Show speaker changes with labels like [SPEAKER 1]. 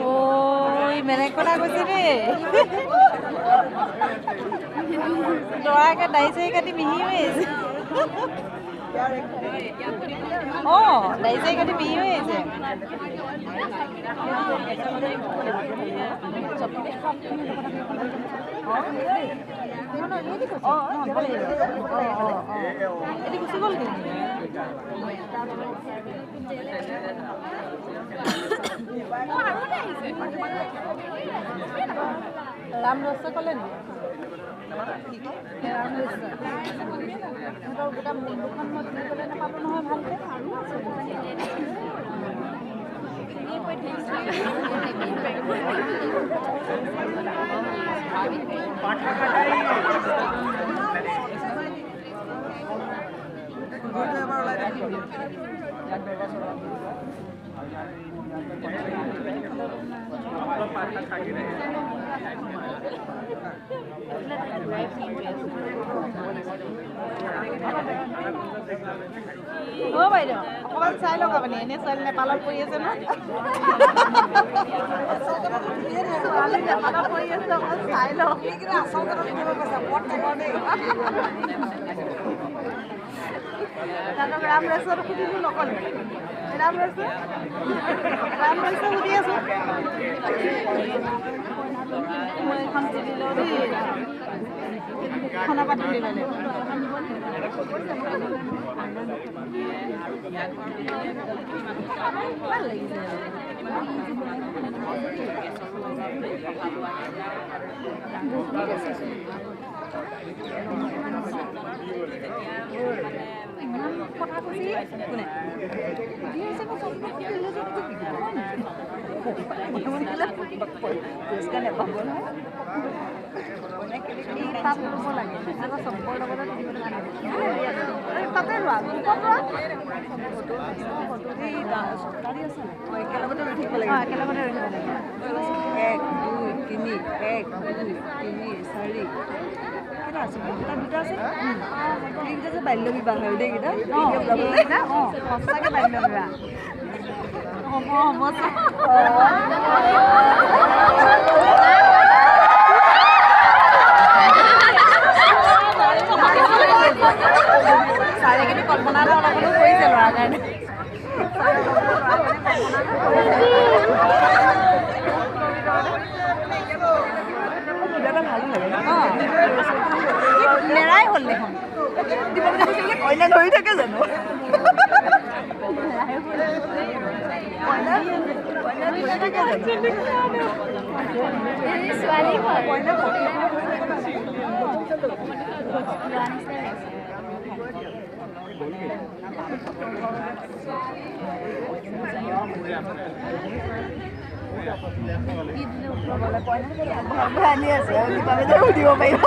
[SPEAKER 1] ôi mẹ này con đang có gì đấy đó cái đấy xây cái đi mì ấy ô đấy xây cái đi mì ấy ini kusigol gini Ram রসা করলেন রাম রসা গোটা মুখখন মই ধুই পেলাই নাপাব নহয় ভালকে ও বাইদেউ অকমান চাই লওক আপুনি এনে ছোৱালী নেপালত পৰি আছে ন ছোৱালী নেপালত পৰি আছে অকমান চাই লওক তাহাঁতক ৰাম ৰেচত সুধিলোঁ নক'লে ৰাম ৰেচ সুধি আছোঁ মই এখন চিঠি লওঁ দেই খানা পাতি ল'লে ভাল লাগিছে কথা কৈছি কোনে পুৰস্কাৰ নেপাব নহয় তাত ল'ব লাগে আকৌ চবৰ লগতে তাতে লোৱা একেলগতে ৰৈ থাকিব লাগে একেলগতে ৰৈ থাকিব লাগে 1 2 3 1 2 3 4 কেইটা আছে দুটা আছে এইকেইটা যে বাল্য বিবাহ হয় দেইকেইটা সঁচাকৈ বাল্য বিবাহ হ'ব চাৰে কিন্তু কল্পনা এটা অলপ হ'লেও কৰিছে ল'ৰাৰ কাৰণে নেৰাই হ'ল দেখোন কইনা ধৰি থাকে জানো ছোৱালী আনি আছে সুধিব পাৰিব